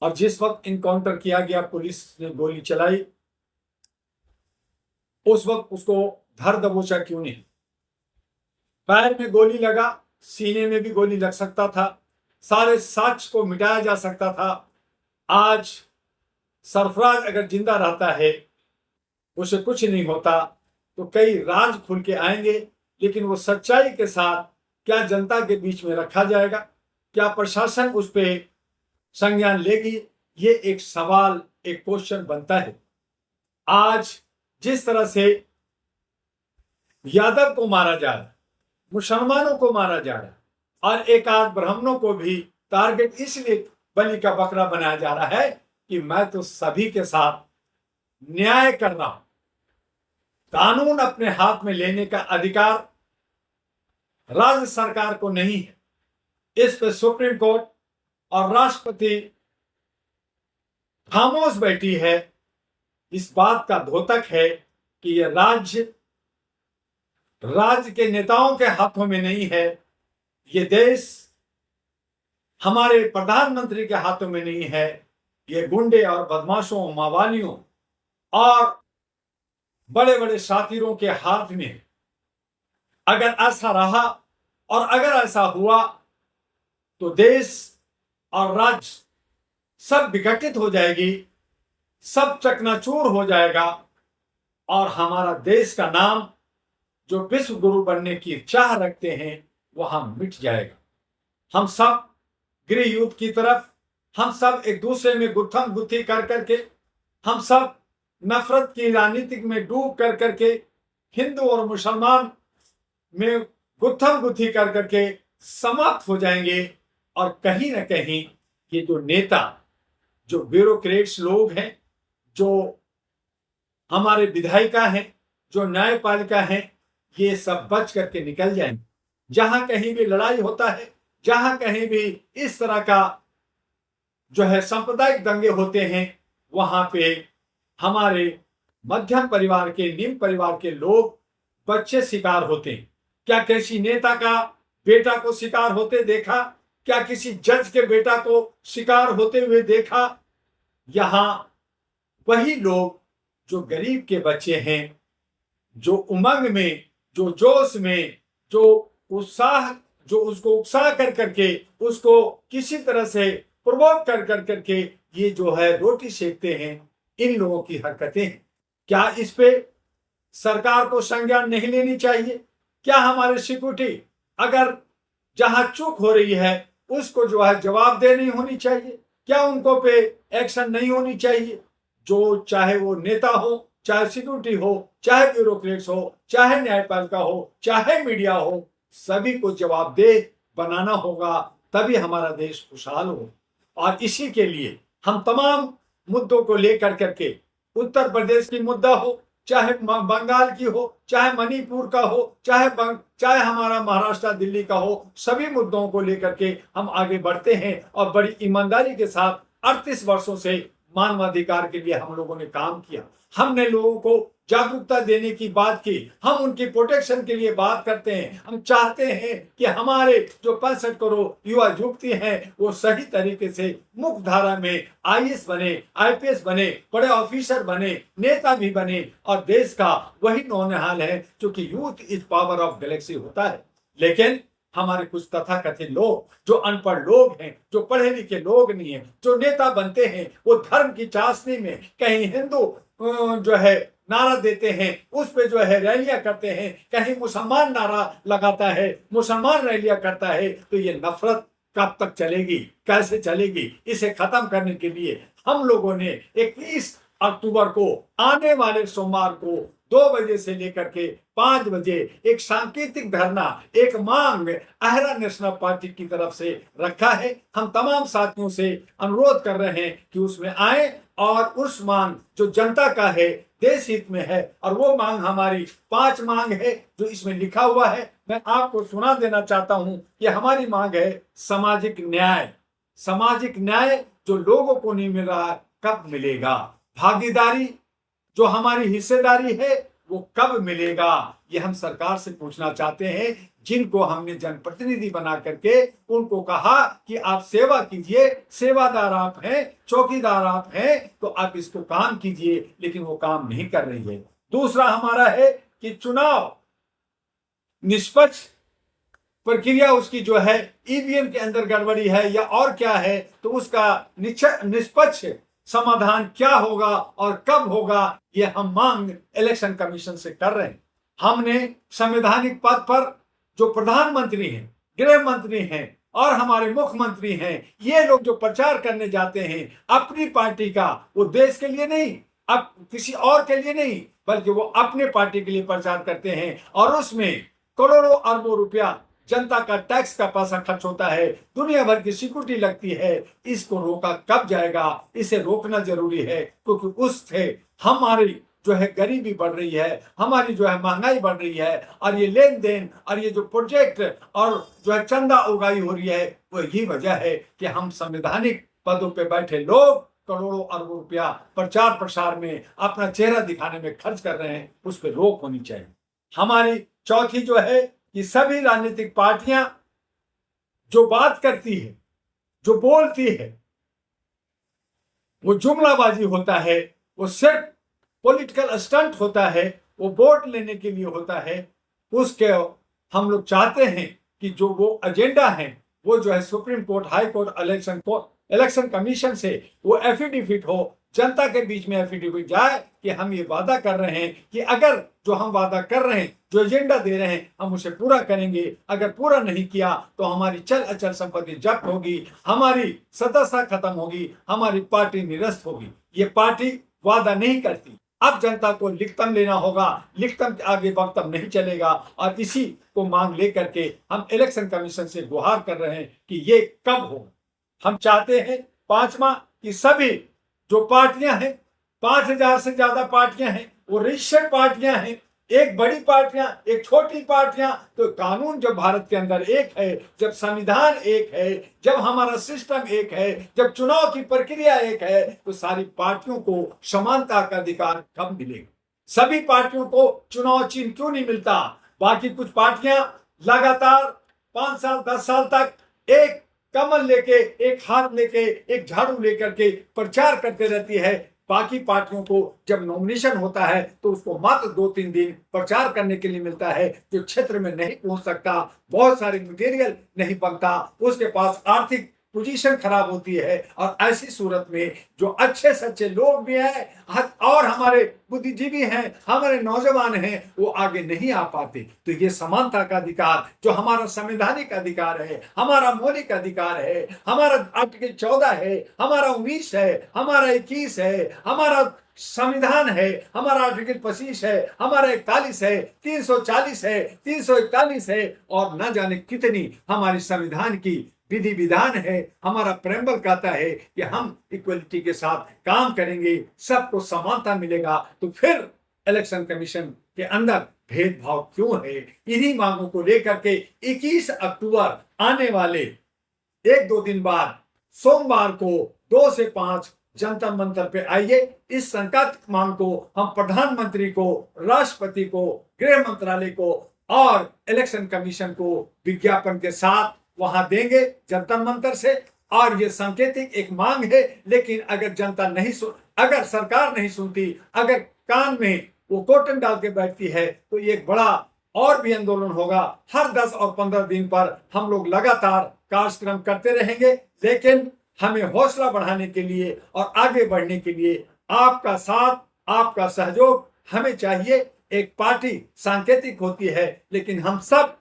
और जिस वक्त इनकाउंटर किया गया, पुलिस ने गोली चलाई, उस वक्त उसको धर दबोचा क्यों नहीं? पैर में गोली लगा, सीने में भी गोली लग सकता था, सारे साक्ष्य को मिटाया जा सकता था। आज सरफराज अगर जिंदा रहता है, उसे कुछ नहीं होता, तो कई राज खुल के आएंगे, लेकिन वो सच्चाई के साथ क्या जनता के बीच में रखा जाएगा? क्या प्रशासन उस पर संज्ञान लेगी? ये एक सवाल, एक क्वेश्चन बनता है। आज जिस तरह से यादव को मारा जा रहा है, मुसलमानों को मारा जा रहा है, और एक आध ब्राह्मणों को भी टारगेट इसलिए बलि का बकरा बनाया जा रहा है कि मैं तो सभी के साथ न्याय कर रहा हूं। कानून अपने हाथ में लेने का अधिकार राज्य सरकार को नहीं है। इस पे सुप्रीम कोर्ट और राष्ट्रपति खामोश बैठी है। इस बात का द्योतक है कि यह राज्य के नेताओं के हाथों में नहीं है, ये देश हमारे प्रधानमंत्री के हाथों में नहीं है, ये गुंडे और बदमाशों, मावालियों और बड़े बड़े साथीरों के हाथ में। अगर ऐसा रहा और अगर ऐसा हुआ तो देश और राज्य सब विघटित हो जाएगी, सब चकनाचूर हो जाएगा, और हमारा देश का नाम जो विश्व गुरु बनने की चाह रखते हैं वहां मिट जाएगा। हम सब गृह युद्ध की तरफ, हम सब एक दूसरे में गुत्थम गुत्थी कर करके, हम सब नफरत की राजनीति में डूब कर करके, हिंदू और मुसलमान में गुत्थम गुत्थी कर करके समाप्त हो जाएंगे। और कहीं ना कहीं ये जो नेता, जो ब्यूरोक्रेट्स लोग हैं, जो हमारे विधायिका हैं, जो न्यायपालिका हैं, ये सब बच करके निकल जाएंगे। जहां कहीं भी लड़ाई होता है, जहां कहीं भी इस तरह का जो है सांप्रदायिक दंगे होते हैं, वहां पे हमारे मध्यम परिवार के, निम्न परिवार के लोग, बच्चे शिकार होते हैं। क्या किसी नेता का बेटा को शिकार होते देखा? क्या किसी जज के बेटा को शिकार होते हुए देखा? यहां वही लोग जो गरीब के बच्चे हैं, जो उमंग में, जो जोश में, जो उत्साह, जो उसको उकसा कर करके, उसको किसी तरह से प्रोवोक कर कर करके ये जो है रोटी सेकते हैं, इन लोगों की हरकतें हैं। क्या इस पे सरकार को संज्ञान नहीं लेनी चाहिए? क्या हमारे सिक्योरिटी अगर जहां चूक हो रही है उसको जो है जवाबदेह नहीं होनी चाहिए? क्या उनको पे एक्शन नहीं होनी चाहिए? जो चाहे वो नेता हो, चाहे सिक्योरिटी हो, चाहे ब्यूरोक्रेट्स हो, चाहे न्यायपालिका हो, चाहे मीडिया हो, सभी को जवाबदेह बनाना होगा, तभी हमारा देश खुशहाल हो। और इसी के लिए हम तमाम मुद्दों को लेकर करके, उत्तर प्रदेश की मुद्दा हो, चाहे बंगाल की हो, चाहे मणिपुर का हो, चाहे हमारा महाराष्ट्र, दिल्ली का हो, सभी मुद्दों को लेकर के हम आगे बढ़ते हैं। और बड़ी ईमानदारी के साथ 38 वर्षों से मानवाधिकार के लिए हम लोगों ने काम किया। हमने लोगों को जागरूकता देने की बात की, हम उनकी प्रोटेक्शन के लिए बात करते हैं। हम चाहते हैं कि हमारे जो 65 करोड़ युवा युवती हैं वो सही तरीके से मुख्य धारा में आईएएस बने, आईपीएस बने, बड़े ऑफिसर बने, नेता भी बने, और देश का वही नौनिहाल है, क्योंकि youth is power of Galaxy होता है। लेकिन हमारे कुछ तथाकथित लोग, जो अनपढ़ लोग हैं, जो पढ़े लिखे लोग नहीं है, जो नेता बनते हैं, वो धर्म की चाशनी में कहीं हिंदू जो है नारा देते हैं, उस पे जो है रैलियां करते हैं, कहीं मुसलमान नारा लगाता है, मुसलमान रैलियां करता है। तो ये नफरत कब तक चलेगी, कैसे चलेगी? इसे खत्म करने के लिए हम लोगों ने 21 अक्टूबर को, आने वाले सोमवार को 2 बजे से लेकर के 5 बजे एक सांकेतिक धरना, एक मांग अहरा नेशनल पार्टी की तरफ से रखा है। हम तमाम साथियों से अनुरोध कर रहे हैं कि उसमें आए, और उस मांग जो जनता का है, देश हित में है, और वो मांग हमारी 5 मांग है जो इसमें लिखा हुआ है। मैं आपको सुना देना चाहता हूं कि हमारी मांग है सामाजिक न्याय। सामाजिक न्याय जो लोगों को नहीं मिल रहा, कब मिलेगा? भागीदारी, जो हमारी हिस्सेदारी है, वो कब मिलेगा, ये हम सरकार से पूछना चाहते हैं। जिनको हमने जनप्रतिनिधि बना करके उनको कहा कि आप सेवा कीजिए, सेवादार आप हैं, चौकीदार आप हैं, तो आप इसको काम कीजिए, लेकिन वो काम नहीं कर रही है। दूसरा हमारा है कि चुनाव निष्पक्ष प्रक्रिया उसकी जो है ईवीएम के अंदर गड़बड़ी है या और क्या है, तो उसका निष्पक्ष समाधान क्या होगा और कब होगा, ये हम मांग इलेक्शन कमीशन से कर रहे हैं। हमने संवैधानिक पद पर जो प्रधानमंत्री हैं, गृह मंत्री हैं और हमारे मुख्यमंत्री हैं, ये लोग जो प्रचार करने जाते हैं अपनी पार्टी का, वो देश के लिए नहीं, अब किसी और के लिए नहीं, बल्कि वो अपने पार्टी के लिए प्रचार करते हैं और उसमें करोड़ों अरबों रुपया जनता का टैक्स का पैसा खर्च होता है, दुनिया भर की सिक्योरिटी लगती है। इसको रोका कब जाएगा, इसे रोकना जरूरी है, क्योंकि उससे हमारी जो है गरीबी बढ़ रही है, हमारी जो है महंगाई बढ़ रही है, और ये लेन देन और ये जो प्रोजेक्ट और जो है चंदा उगाई हो रही है, वो यही वजह है कि हम संवैधानिक पदों पे बैठे लोग करोड़ों अरबों रुपया प्रचार प्रसार में अपना चेहरा दिखाने में खर्च कर रहे हैं। उस पर रोक होनी चाहिए। हमारी चौथी जो है कि सभी राजनीतिक पार्टियां जो बात करती है, जो बोलती है, वो जुमलाबाजी होता है, वो सिर्फ पॉलिटिकल स्टंट होता है, वो वोट लेने के लिए होता है। उसके हम लोग चाहते हैं कि जो वो एजेंडा है वो जो है supreme court, high court, election commission से वो एफिडेविट हो, जनता के बीच में एफिडेविट जाए कि हम ये वादा कर रहे हैं कि अगर जो हम वादा कर रहे हैं, जो एजेंडा दे रहे हैं, हम उसे पूरा करेंगे। अगर पूरा नहीं किया तो हमारी चल अचल संपत्ति जब्त होगी, हमारी सदस्यता खत्म होगी, हमारी पार्टी निरस्त होगी। ये पार्टी वादा नहीं करती। अब जनता को लिखतम लेना होगा, लिखतम के आगे वक्तव्य नहीं चलेगा, और इसी को मांग लेकर के हम इलेक्शन कमीशन से गुहार कर रहे हैं कि ये कब हो। हम चाहते हैं पांचवा कि सभी जो पार्टियां हैं, 5,000 से ज्यादा पार्टियां हैं, वो रजिस्टर्ड पार्टियां हैं, एक बड़ी पार्टियां, एक छोटी पार्टियां। तो कानून जब भारत के अंदर एक है, जब संविधान एक है, जब हमारा सिस्टम एक है, जब चुनाव की प्रक्रिया एक है, तो सारी पार्टियों को समानता का अधिकार कब मिलेगा? सभी पार्टियों को चुनाव चिन्ह क्यों नहीं मिलता? बाकी कुछ पार्टियां लगातार 5 साल 10 साल तक एक कमल लेके, एक हाथ लेके, एक झाड़ू लेकर के प्रचार करते रहती है। बाकी पार्टियों को जब नॉमिनेशन होता है तो उसको मात्र 2-3 दिन प्रचार करने के लिए मिलता है, जो क्षेत्र में नहीं पहुंच सकता, बहुत सारे मटेरियल नहीं बनता, उसके पास आर्थिक पोजीशन खराब होती है। और ऐसी सूरत में जो अच्छे सच्चे लोग भी हैं और हमारे बुद्धिजीवी हैं, हमारे नौजवान हैं, वो आगे नहीं आ पाते। तो ये समानता का अधिकार जो हमारा संवैधानिक अधिकार है, हमारा मौलिक अधिकार है, हमारा आर्टिकल 14 है, हमारा 19 है, हमारा 21 है, हमारा संविधान है, हमारा आर्टिकल 25 है, हमारा 41 है, 340 है, 341 है, और न जाने कितनी हमारी संविधान की विधि विधान है। हमारा प्रेम्बल कहता है कि हम इक्वलिटी के साथ काम करेंगे, सबको समानता मिलेगा। तो फिर इलेक्शन कमीशन के अंदर भेदभाव क्यों है? इन्हीं मांगों को लेकर के 21 अक्टूबर आने वाले 1-2 दिन बाद सोमवार को 2 से 5 जंतर मंतर पे आइए। इस संकल्प मांग को हम प्रधानमंत्री को, राष्ट्रपति को, गृह मंत्रालय को और इलेक्शन कमीशन को विज्ञापन के साथ वहां देंगे जंतर मंतर से। और ये सांकेतिक एक मांग है, लेकिन अगर जनता नहीं अगर सरकार नहीं सुनती, अगर कान में वो कॉटन डाल के बैठती है, तो ये एक बड़ा और भी आंदोलन होगा। हर 10 और 15 दिन पर हम लोग लगातार कार्यक्रम करते रहेंगे, लेकिन हमें हौसला बढ़ाने के लिए और आगे बढ़ने के लिए आपका साथ, आपका सहयोग हमें चाहिए। एक पार्टी सांकेतिक होती है, लेकिन हम सब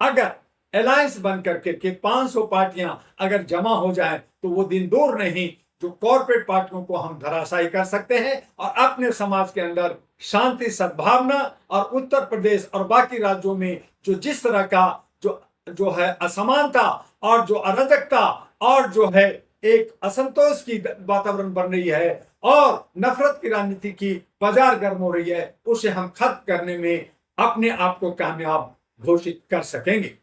अगर अलायंस बन करके के 500 पार्टियां अगर जमा हो जाए तो वो दिन दूर नहीं जो कॉर्पोरेट पार्टियों को हम धराशायी कर सकते हैं और अपने समाज के अंदर शांति, सद्भावना और उत्तर प्रदेश और बाकी राज्यों में जो जिस तरह का जो है असमानता और जो अराजकता और जो है एक असंतोष की वातावरण बन रही है और नफरत की राजनीति की बाजार गर्म हो रही है, उसे हम खत्म करने में अपने आप को कामयाब घोषित कर सकेंगे।